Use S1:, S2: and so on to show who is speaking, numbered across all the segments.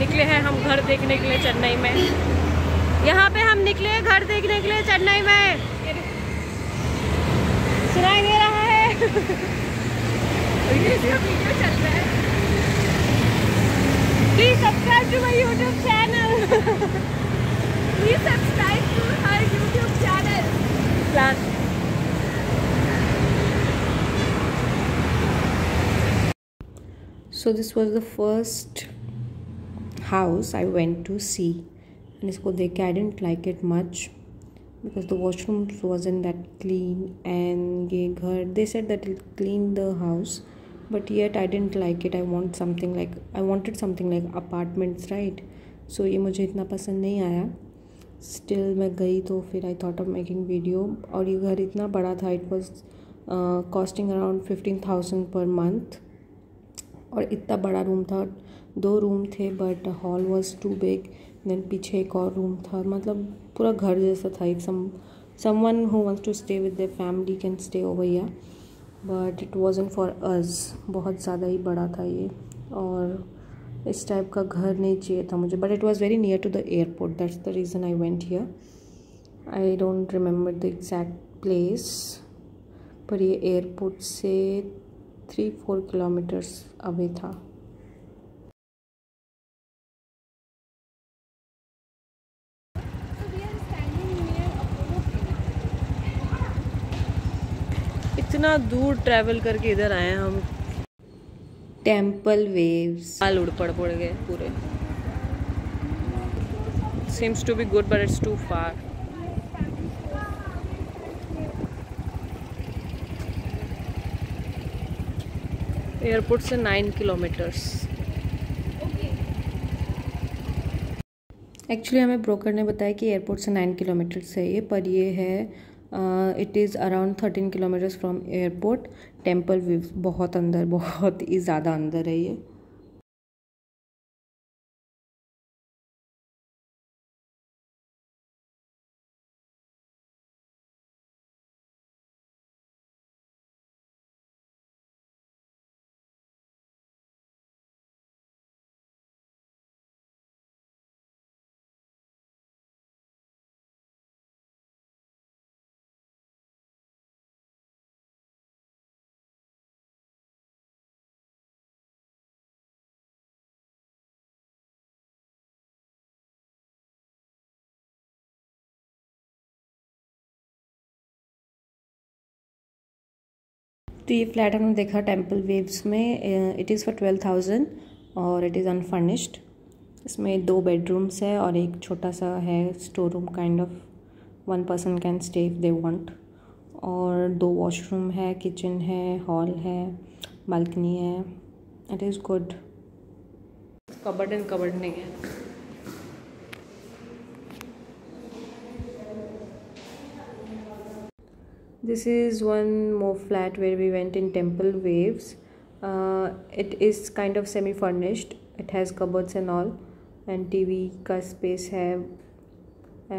S1: निकले हैं हम घर देखने के लिए चेन्नई में। यहाँ पे हम निकले हैं घर देखने के लिए चेन्नई में। सुनाई दे रहा है? वीडियो चल रहा है। Please subscribe to my YouTube channel. Please subscribe to her YouTube channel. So this was the first house I went to see, and इसको देख के I didn't like it much because the washrooms wasn't that clean, and ये घर they said that it'll clean the house, but yet I didn't like it. I wanted something like apartments, right? So ये मुझे इतना पसंद नहीं आया. Still मैं गई तो फिर I thought of making video, और ये घर इतना बड़ा था. It was costing around 15,000 per month. और इतना बड़ा रूम था. 2 रूम थे but hall was too big. Then पीछे एक और रूम था. मतलब पूरा घर जैसा था. If someone who wants to stay with their family can stay over here, but it wasn't for us. बहुत ज़्यादा ही बड़ा था ये, और इस टाइप का घर नहीं चाहिए था मुझे. But it was very near to the airport. That's the reason I went here. I don't remember the exact place, पर ये एयरपोर्ट से 3-4 किलोमीटर्स अवे था. इतना दूर ट्रैवल करके इधर आए हैं हम. Temple waves. बाल उड़ पड़ गए पूरे. Seems to be good but it's too far. Airport से 9 किलोमीटर्स. एक्चुअली हमें ब्रोकर ने बताया कि एयरपोर्ट से 9 किलोमीटर्स है ये, पर ये है it is around 13 kilometres from airport. Temple view बहुत अंदर, बहुत ही ज़्यादा अंदर है ये. तो ये फ्लैट हमने देखा टेम्पल वेव्स में. इट इज़ फॉर 12,000 और इट इज़ अनफर्निश्ड. इसमें 2 बेडरूम्स है और एक छोटा सा है store room kind of. 1 person can stay if they want. और 2 वॉशरूम है, किचन है, हॉल है, बालकनी है. It is good. कबर्ड नहीं है. This is one more flat where we went in Temple Waves. It is kind of semi-furnished. It has cupboards and all, and TV का space है.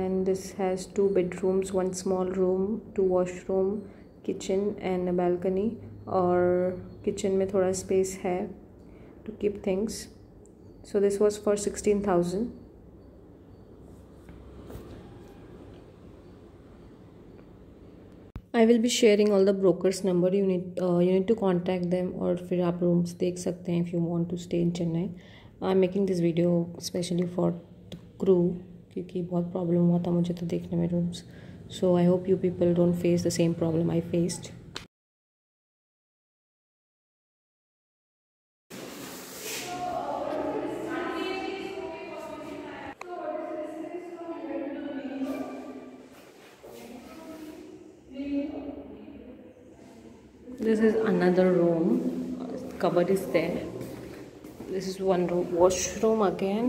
S1: And this has 2 bedrooms, 1 small room, 2 washroom, kitchen and a balcony. और kitchen में थोड़ा space है to keep things. So this was for 16,000. I will be sharing all the brokers number. You need to contact them, और फिर आप rooms देख सकते हैं if you want to stay in Chennai. I'm making this video especially for the crew क्योंकि बहुत problem हुआ था मुझे तो देखने में rooms. So I hope you people don't face the same problem I faced. This is another room. Cupboard is there. This is one room. Washroom again.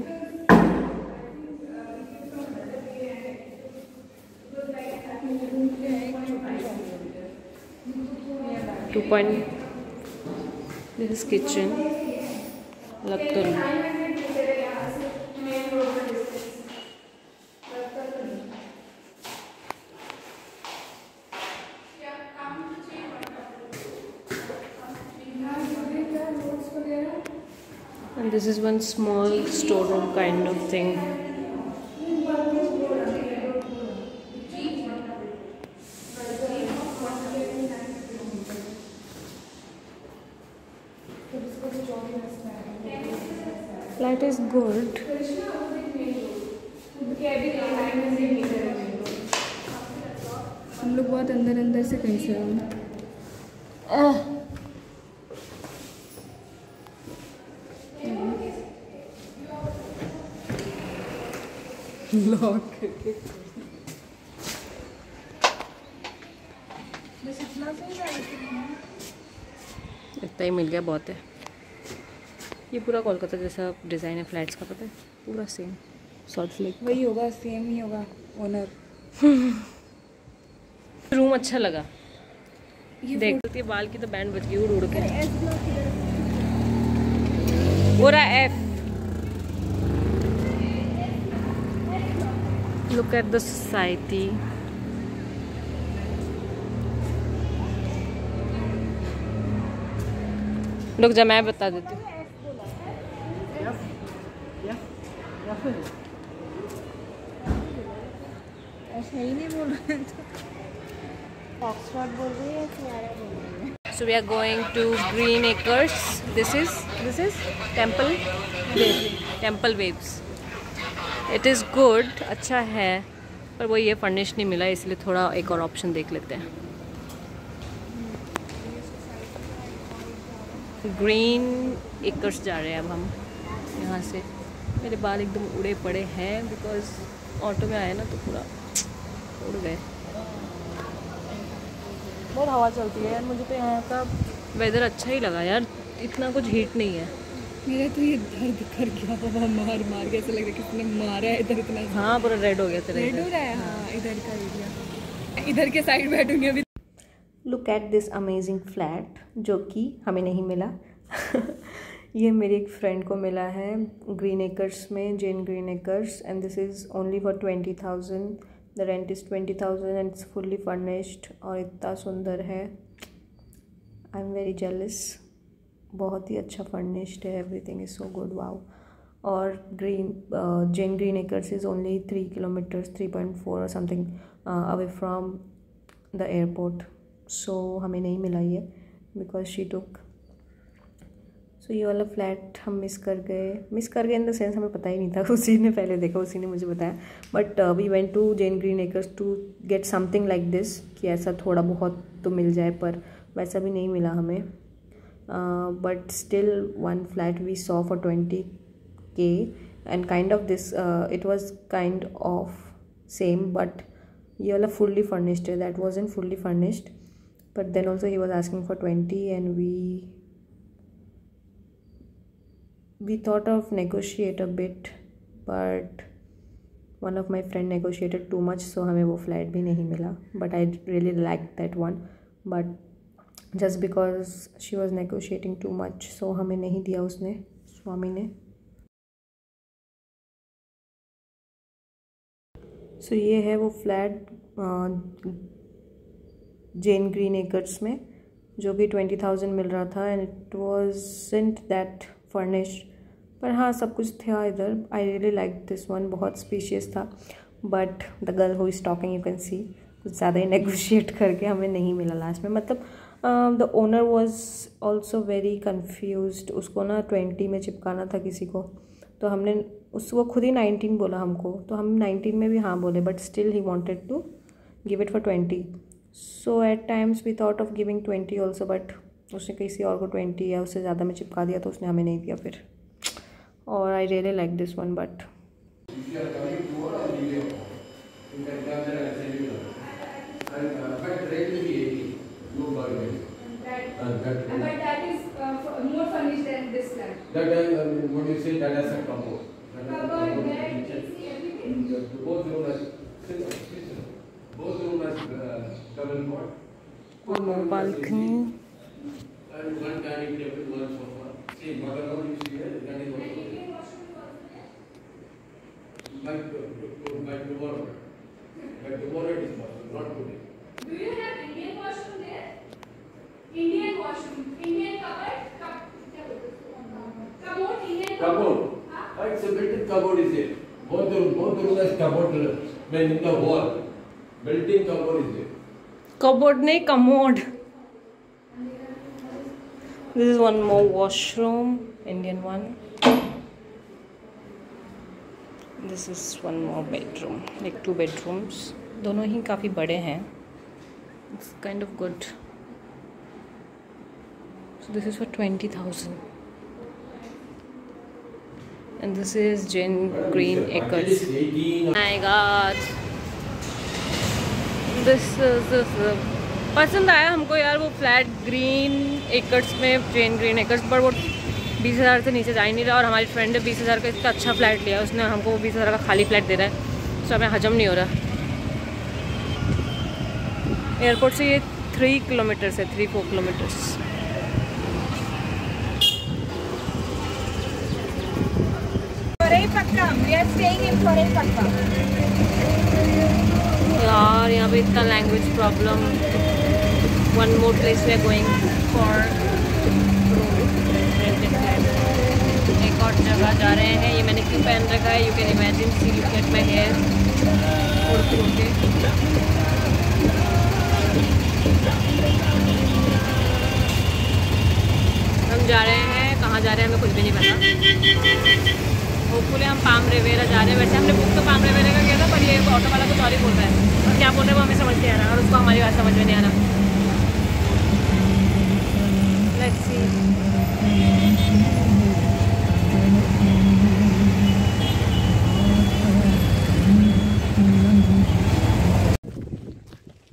S1: This is kitchen. Lakal. This is one small storeroom kind of thing. Flat is good.
S2: हम लोग बहुत अंदर अंदर से कहीं से lock करके
S1: इतना ही मिल गया, बहुत है। ये पूरा कोलकाता जैसा डिज़ाइन है फ्लैट्स का, पता है, पूरा सेम सॉल्ट लेक।
S2: वही होगा, सेम ही होगा ओनर।
S1: रूम अच्छा लगा। देखती है बाल की तो बैंड बज गई उड़ उड़ के। पूरा F. Look at the society. रुक जा, मैं बता देती हूँ।
S2: ऐसा ही नहीं बोल रहे ऑक्सफोर्ड बोल रही है, सियारा बोल रही है।
S1: So we are going to Green Acres. This is Temple Waves. It is good, अच्छा है, पर वो ये फर्निश नहीं मिला, इसलिए थोड़ा एक और ऑप्शन देख लेते हैं। ग्रीन एकर्स जा रहे हैं अब हम यहाँ से। मेरे बाल एकदम उड़े पड़े हैं बिकॉज ऑटो में आए ना तो पूरा उड़ गए। बहुत हवा चलती है यार, मुझे तो यहाँ का वेदर अच्छा ही लगा यार, इतना कुछ हीट नहीं है।
S2: मेरा तो ये दर्द कर गया, बाबा मार मार के ऐसा लग रहा है किसने मारा है इधर इतना।
S1: हाँ पूरा रेड हो गया तेरा।
S2: रेड हो रहा है, हाँ इधर का एरिया, इधर के साइड बैठूंगी अभी।
S1: Look at this amazing flat जो कि हमें नहीं मिला। ये मेरी एक फ्रेंड को मिला है ग्रीन एकर्स में, Jain Green Acres, and this is only for 20,000। The rent is 20,000 and it's fully furnished और इतना सुंदर है। I am very jealous. बहुत ही अच्छा फर्निश्ड है, everything is so good, wow. और Jain Green Acres is only 3 kilometres, 3.4 और something away from the airport. So हमें नहीं मिला ये बिकॉज शी टुक। सो ये वाला फ्लैट हम मिस कर गए इन द सेंस हमें पता ही नहीं था, उसी ने पहले देखा, उसी ने मुझे बताया। But we went to Jain Green Acres to get something like this, कि ऐसा थोड़ा बहुत तो मिल जाए, पर वैसा भी नहीं मिला हमें। But still one flat we saw for 20K and kind of this, it was kind of same, but ये वाला फुल्ली फर्निश्ड है, that was in fully furnished, but then also he was asking for 20 and we thought of negotiate a bit, but one of my friend negotiated too much, so हमें वो flat भी नहीं मिला। but I really liked that one, but just because she was negotiating too much, so हमें नहीं दिया उसने, स्वामी ने। so ये है वो फ्लैट जेन ग्रीन एकर्स में, जो कि 20,000 मिल रहा था, and it wasn't that furnished, पर हाँ सब कुछ था इधर। I really like this one, बहुत स्पेशियस था, but the girl who is talking, you can see, कुछ ज़्यादा ही नेगोशिएट करके हमें नहीं मिला लास्ट में। मतलब the owner was also very confused, उसको ना 20 में चिपकाना था किसी को, तो हमने वो खुद ही 19 बोला हमको, तो हम 19 में भी हाँ बोले, but still he wanted to give it for 20। So at times we thought of giving 20 also, but उसने किसी और को 20 या उससे ज़्यादा में चिपका दिया, तो उसने हमें नहीं दिया फिर। और I really like this one, but balcony.
S3: By tomorrow it is possible, not today.
S4: Do you have Indian washroom there? Indian washroom, Indian cupboard, commode, Indian cupboard.
S3: It's a built-in cupboard is there. Both the room has cupboard in the wall. Built-in cupboard is there.
S1: Cupboard नहीं, commode. This is one more washroom, Indian one. This is one more bedroom, like 2 bedrooms. दोनों ही काफ़ी बड़े हैं. It's kind of good. So this is for 20,000. And this is Jane Green Acres. Oh my God. This is पसंद आया हमको यार वो flat green Acres में, जैन ग्रीन एकर्स, पर वो 20,000 से नीचे जा ही नहीं रहा. और हमारी फ्रेंड ने 20,000 का इतना अच्छा फ्लैट लिया, उसने हमको वो 20,000 का खाली फ्लैट दे रहा है, तो हमें हजम नहीं हो रहा. एयरपोर्ट से ये 3 किलोमीटर है, 3-4 किलोमीटर्स. यार यहाँ पे इतना language problem. One more place we are going for rented flat. एक और जगह जा रहे हैं. ये मैंने क्यों पहन रखा है, you can imagine. See look at my hair उड़ के. हम जा रहे हैं, कहाँ जा रहे हैं हमें कुछ भी नहीं पता. होपफुली हम पाम रिवेरा जा रहे हैं. वैसे हमने बुक तो पाम रिवेरा का किया था, पर ये ऑटो वाला कुछ और ही बोल रहा है, और क्या बोल रहे हैं वो हमें समझ नहीं आ रहा, और उसको हमारी बात समझ में नहीं आ रहा. Let's see.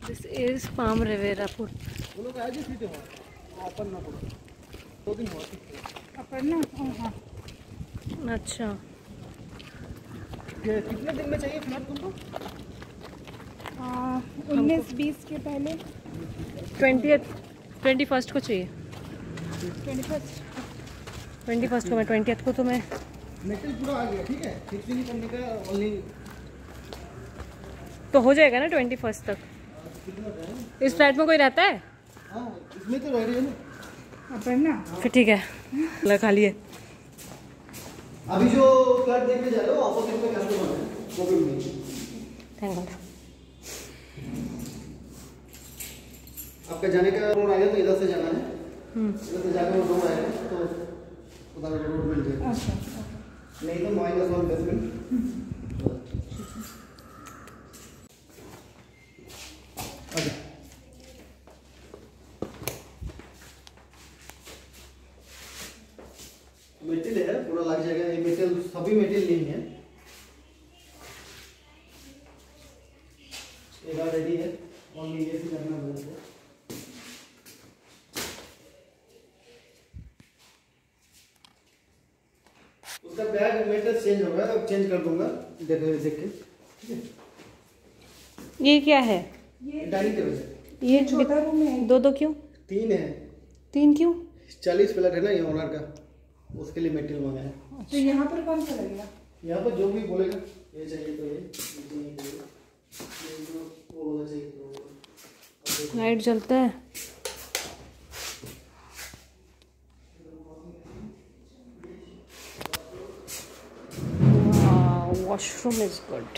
S1: This is Palm Riviera pool. अच्छा,
S2: कितने दिन में चाहिए फ्लैट तुमको? 19-20 के पहले.
S1: 21st को चाहिए. 21st को. मैं 20th को तो मैं
S2: मेटल पूरा आ गया, ठीक है. फिक्स नहीं करने का ओनली
S1: तो हो जाएगा ना 21st तक. इस फ्लैट में कोई रहता है?
S2: हाँ, इसमें तो रह रही है ना अपन ना.
S1: फिर ठीक है, लगा लिए.
S2: अभी जो फ्लैट देखने जा रहे हो ऑपोजिट में कस्टमर है, वो भी मिलेगी.
S1: Thank God.
S2: आपका जाने का रोड आएगा तो इधर से जाना है. इधर से जाकर वो रोड आएगा तो उधर रोड मिल जाएगा. नहीं तो -1 बेसमेंट. मेटल है, पूरा लग जाएगा. ये मेटल सभी मेटल नहीं है. एक और रेडी है, ओनली ये से करना है. उसका बैग मेटल चेंज होगा, अब चेंज कर दूंगा. देख के. ठीक है.
S1: ये क्या है?
S2: ये डाइनिंग टेबल है.
S1: ये
S2: छोटा रूम है.
S1: 2 क्यों?
S2: 3 है.
S1: 3 क्यों?
S2: 40 फ्लैट है ना ये ओनर का, उसके लिए मेटेरियल मंगाया है. तो यहाँ पर कौन सा लगेगा? यहाँ पर जो भी बोलेगा, ये चाहिए तो ये चाहिए तो ये वो वाला चाहिए तो.
S1: लाइट जलता है. Washroom is good.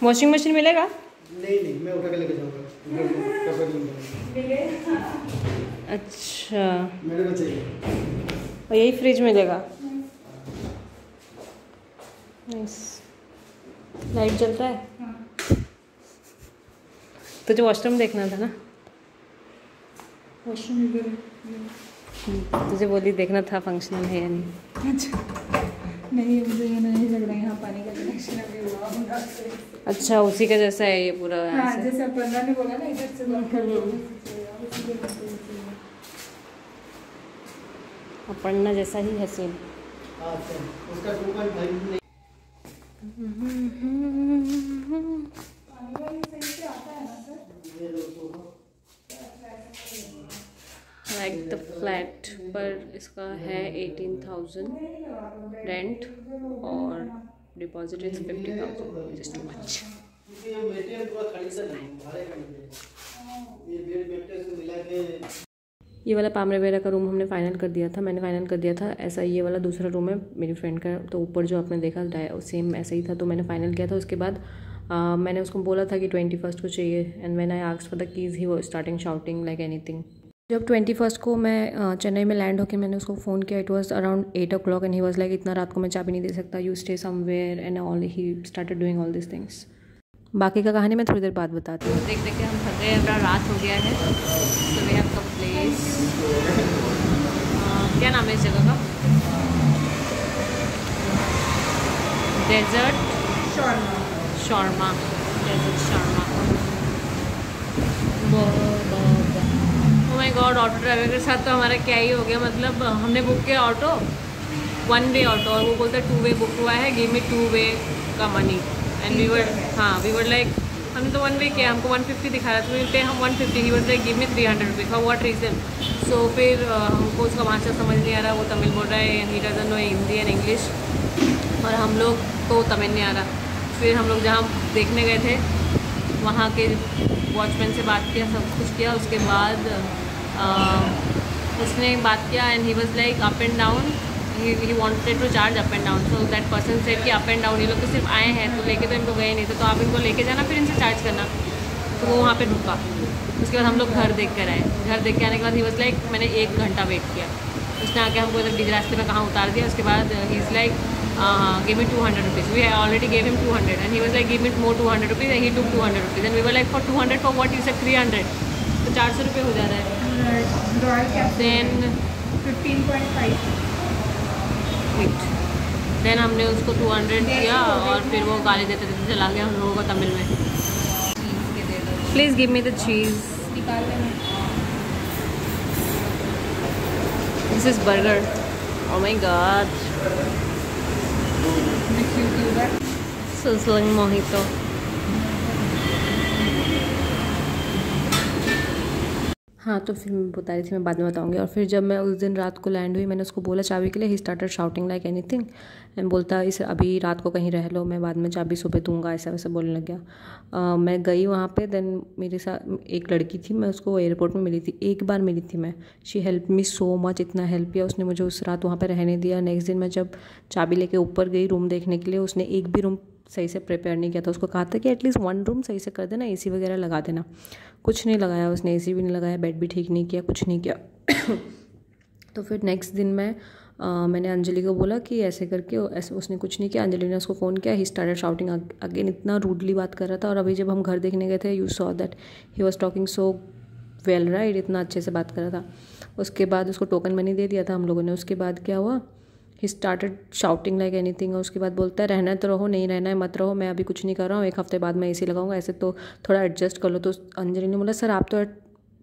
S1: Washing machine मिलेगा?
S2: नहीं, मैं उठा के लेके जाऊंगा.
S1: अच्छा,
S2: मेरे को चाहिए.
S1: और यही फ्रिज मिलेगा. नाइस. लाइट जलता है. तुझे वॉशरूम देखना था ना?
S2: वॉशरूम इधर है.
S1: तुझे बोली देखना था फंक्शनल है या नहीं.
S2: अच्छा, नहीं मुझे ये नहीं लग रहा है यहाँ पानी का कनेक्शन अभी हुआ होगा.
S1: अच्छा, उसी का जैसा है ये पूरा.
S2: हाँ, जैसे अपना ने बोला ना इधर से बंद कर दो.
S1: पढ़ना जैसा ही है सेम.
S2: उसका 2.5 नहीं.
S1: फ्लैट पर इसका है 18,000 रेंट और deposit is 50,000, just too much. ये वाला पामरेवेरा का रूम हमने फाइनल कर दिया था, मैंने फाइनल कर दिया था। ऐसा ये वाला दूसरा रूम है मेरी फ्रेंड का, तो ऊपर जो आपने देखा सेम ऐसा ही था, तो मैंने फाइनल किया था। उसके बाद मैंने उसको बोला था कि 21st को चाहिए, and when I asked for the keys he was starting shouting like anything. जब 21st को मैं चेन्नई में लैंड होकर मैंने उसको फ़ोन किया, it was around 8 o'clock and he was like इतना रात को मैं चाबी नहीं दे सकता, you stay somewhere and all, he started doing all this things. बाकी का कहानी मैं थोड़ी देर बाद बताती हूँ। देख के हम थक गए, अब रात हो गया है, so we have come place. क्या नाम है इस जगह का? Desert shawarma, desert shawarma. Oh my god, auto driver के साथ तो हमारा क्या ही हो गया। मतलब हमने बुक किया ऑटो, 1 वे ऑटो, और वो बोलता है 2 वे बुक हुआ है, गिव मी 2 वे का money. And we were like, हमने तो 1 वे किया, हमको 150 दिखा रहा था, तो पे हम 150, he was like give me 300 rupees, for what reason. So फिर हमको उसका भाषा समझ नहीं आ रहा, वो तमिल बोल रहा है, he doesn't know Hindi and English, और हम लोग को तमिल नहीं आ रहा। फिर हम लोग जहाँ देखने गए थे वहाँ के वॉचमैन से बात किया, सब कुछ किया। उसके बाद उसने बात किया and he was like up and down, he wanted to charge up and down. So that person said कि अप एंड डाउन, ये लोग तो सिर्फ आए हैं, तो लेके तो इनको गए नहीं थे, तो आप इनको लेके जाना, फिर इनसे चार्ज करना। तो वो वहाँ पे रुका। उसके बाद हम लोग घर देख कर आए। घर देख के आने के बाद ही वाज लाइक, मैंने 1 घंटा वेट किया। उसने आके हमको इधर बीच रास्ते में कहाँ उतार दिया। उसके बाद he is like give me 200 rupees. We already gave him 200 and he was like give me more 200 rupees and he took 200 rupees and we were like for 200 for what? You said 300, तो 400 रुपये हो जा रहा है। Then
S4: 15.5
S1: then हमने उसको 200 दिया और फिर वो गाली देते देते चला गया हम लोगों को तमिल में। Please give me the cheese. This is burger. Oh my God, sizzling mojito। हाँ, तो फिर मैं बता रही थी, मैं बाद में बताऊंगी। और फिर जब मैं उस दिन रात को लैंड हुई, मैंने उसको बोला चाबी के लिए, he started shouting like anything and बोलता इस अभी रात को कहीं रह लो, मैं बाद में चाबी सुबह दूंगा, ऐसा वैसा बोलने लग गया। मैं गई वहाँ पे, देन मेरे साथ एक लड़की थी, मैं उसको एयरपोर्ट में मिली थी, एक बार मिली थी मैं। She help me so much, इतना हेल्प किया उसने मुझे उस रात वहाँ पर रहने दिया। नेक्स्ट दिन मैं जब चाबी लेके ऊपर गई रूम देखने के लिए, उसने एक भी रूम सही से प्रिपेयर नहीं किया था। उसको कहा था कि एटलीस्ट 1 रूम सही से कर देना, एसी वगैरह लगा देना, कुछ नहीं लगाया उसने, एसी भी नहीं लगाया, बेड भी ठीक नहीं किया, कुछ नहीं किया। तो फिर नेक्स्ट दिन मैंने अंजलि को बोला कि ऐसे करके, ऐसे उसने कुछ नहीं किया। अंजलि ने उसको फ़ोन किया, ही स्टार्टेड शाउटिंग अगेन, इतना रूडली बात कर रहा था। और अभी जब हम घर देखने गए थे, you saw that he was talking so well right, इतना अच्छे से बात कर रहा था। उसके बाद उसको टोकन मनी दे दिया था हम लोगों ने। उसके बाद क्या हुआ, he started shouting like anything. और उसके बाद बोलता है रहना है तो रहो, नहीं रहना है मत रहो, मैं अभी कुछ नहीं कर रहा हूँ, 1 हफ्ते बाद मैं एसी लगाऊंगा, ऐसे तो थोड़ा एडजस्ट कर लो। तो अंजलि ने बोला सर आप तो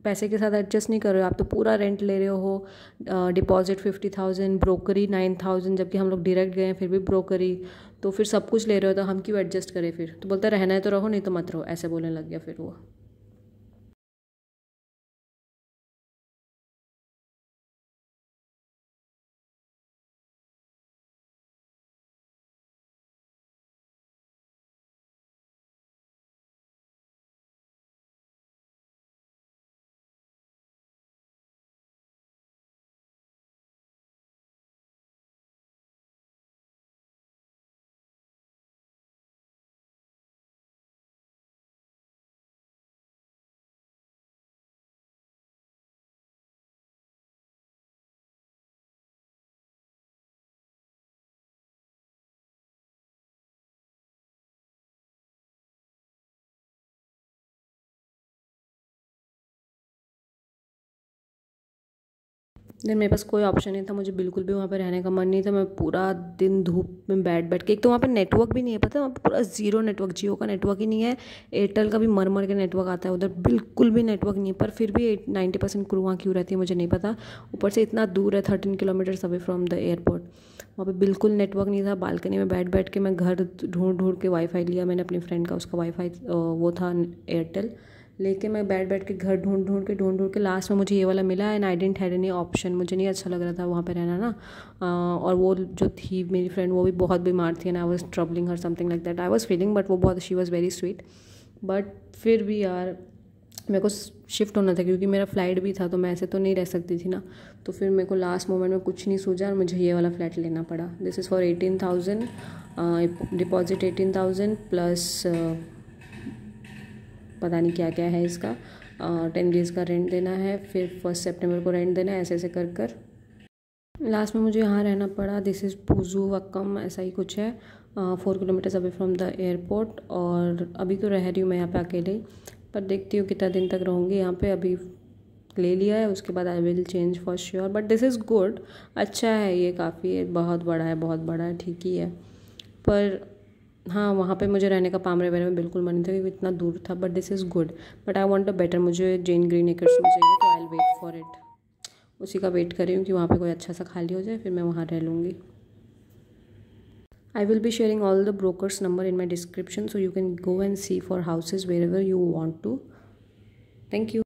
S1: पैसे के साथ एडजस्ट नहीं कर रहे हो, आप तो पूरा रेंट ले रहे हो, डिपॉजिट 50,000, ब्रोकरी 9,000, जबकि हम लोग डायरेक्ट गए हैं फिर भी ब्रोकरी, तो फिर सब कुछ ले रहे हो, तो हम क्यों एडजस्ट करें फिर। तो बोलता रहना है तो रहो, नहीं तो मत रहो, ऐसे बोलने लग गया फिर वो। देन मेरे पास कोई ऑप्शन नहीं था, मुझे बिल्कुल भी वहाँ पे रहने का मन नहीं था। मैं पूरा दिन धूप में बैठ के, एक तो वहाँ पे नेटवर्क भी नहीं है, पता है वहाँ पे पूरा ज़ीरो नेटवर्क, जियो का नेटवर्क ही नहीं है, एयरटेल का भी मर के नेटवर्क आता है उधर, बिल्कुल भी नेटवर्क नहीं है। पर फिर भी 90% क्रू वहाँ क्यों रहती है मुझे नहीं पता। ऊपर से इतना दूर है, 13 kilometres away from the airport, वहाँ पे बिल्कुल नेटवर्क नहीं था। बालकनी में बैठ के मैं घर ढूंढ के वाईफाई लिया मैंने अपनी फ्रेंड का, उसका वाईफाई वो था एयरटेल, लेके मैं बैठ के घर ढूंढ के लास्ट में मुझे ये वाला मिला and I didn't had any option. मुझे नहीं अच्छा लग रहा था वहाँ पे रहना ना। और वो जो थी मेरी फ्रेंड वो भी बहुत बीमार थी and I was troubling her something like that I was feeling, but वो बहुत she was very sweet. But फिर भी यार मेरे को शिफ्ट होना था क्योंकि मेरा फ़्लाइट भी था, तो मैं ऐसे तो नहीं रह सकती थी ना। तो फिर मेरे को लास्ट मोमेंट में कुछ नहीं सूझा और मुझे ये वाला फ्लैट लेना पड़ा। This is for 18,000 deposit 18,000 plus पता नहीं क्या क्या है इसका। 10 डेज़ का रेंट देना है, फिर 1 सितंबर को रेंट देना है, ऐसे ऐसे कर लास्ट में मुझे यहाँ रहना पड़ा। दिस इज़ पुजू वक्कम ऐसा ही कुछ है, 4 kilometres away from the airport. और अभी तो रह रही हूँ मैं यहाँ पे अकेले, पर देखती हूँ कितना दिन तक रहूँगी यहाँ पे। अभी ले लिया है, उसके बाद I will change for sure, but this is good, अच्छा है ये, काफ़ी बहुत बड़ा है, ठीक ही है। पर हाँ वहाँ पे मुझे रहने का पामरे वगैरह में बिल्कुल मन नहीं था क्योंकि इतना दूर था, but this is good. But I want a better, मुझे जेन ग्रीन एकर्स में चाहिए, तो I will wait for it. उसी का वेट कर रही हूँ कि वहाँ पे कोई अच्छा सा खाली हो जाए, फिर मैं वहाँ रह लूँगी। I will be sharing all the brokers number in my description, so you can go and see for houses wherever you want to. Thank you.